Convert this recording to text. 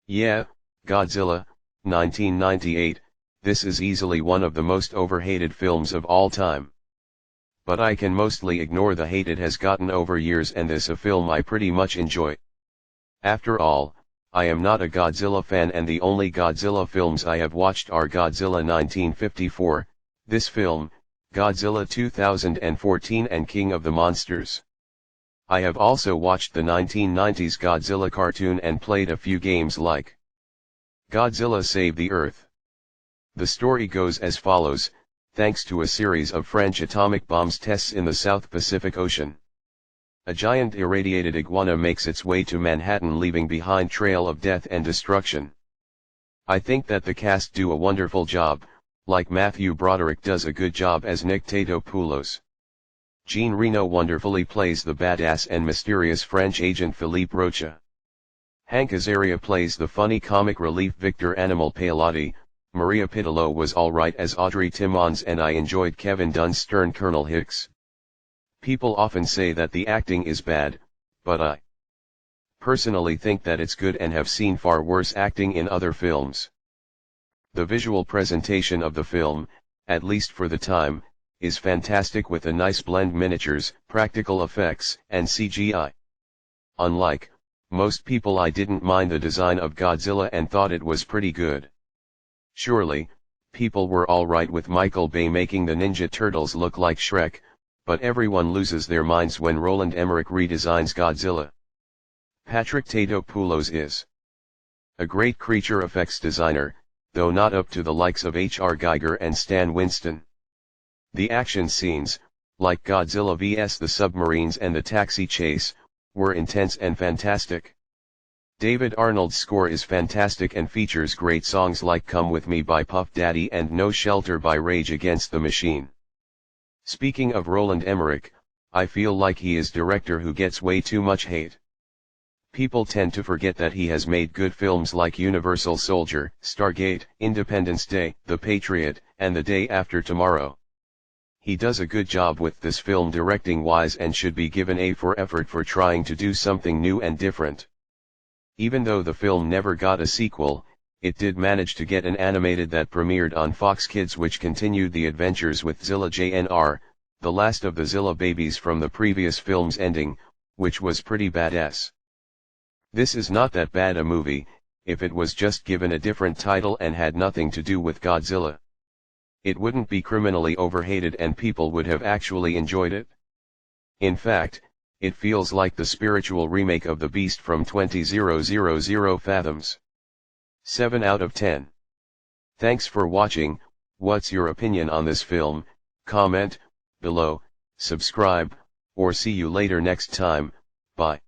Yeah, Godzilla, 1998, this is easily one of the most overhated films of all time. But I can mostly ignore the hate it has gotten over years, and this a film I pretty much enjoy. After all, I am not a Godzilla fan, and the only Godzilla films I have watched are Godzilla 1954, this film, Godzilla 2014 and King of the Monsters. I have also watched the 1990s Godzilla cartoon and played a few games like Godzilla Save the Earth. The story goes as follows: thanks to a series of French atomic bombs tests in the South Pacific Ocean, a giant irradiated iguana makes its way to Manhattan, leaving behind trail of death and destruction. I think that the cast do a wonderful job, like Matthew Broderick does a good job as Nick Tatopoulos. Jean Reno wonderfully plays the badass and mysterious French agent Philippe Rocha. Hank Azaria plays the funny comic relief Victor Animal Paolotti. Maria Pitillo was alright as Audrey Timmons, and I enjoyed Kevin Dunn's stern Colonel Hicks. People often say that the acting is bad, but I personally think that it's good and have seen far worse acting in other films. The visual presentation of the film, at least for the time, is fantastic, with a nice blend miniatures, practical effects, and CGI. Unlike most people, I didn't mind the design of Godzilla and thought it was pretty good. Surely, people were alright with Michael Bay making the Ninja Turtles look like Shrek, but everyone loses their minds when Roland Emmerich redesigns Godzilla. Patrick Tatopoulos is a great creature effects designer, though not up to the likes of H.R. Giger and Stan Winston. The action scenes, like Godzilla vs. the submarines and the taxi chase, were intense and fantastic. David Arnold's score is fantastic and features great songs like Come With Me by Puff Daddy and No Shelter by Rage Against the Machine. Speaking of Roland Emmerich, I feel like he is director who gets way too much hate. People tend to forget that he has made good films like Universal Soldier, Stargate, Independence Day, The Patriot, and The Day After Tomorrow. He does a good job with this film directing wise and should be given A for effort for trying to do something new and different. Even though the film never got a sequel, it did manage to get an animated that premiered on Fox Kids, which continued the adventures with Zilla Jr., the last of the Zilla babies from the previous film's ending, which was pretty badass. This is not that bad a movie, if it was just given a different title and had nothing to do with Godzilla. It wouldn't be criminally overhated and people would have actually enjoyed it. In fact, it feels like the spiritual remake of The Beast from 20,000 Fathoms. 7 out of 10. Thanks for watching. What's your opinion on this film? Comment below, subscribe, or see you later next time. Bye.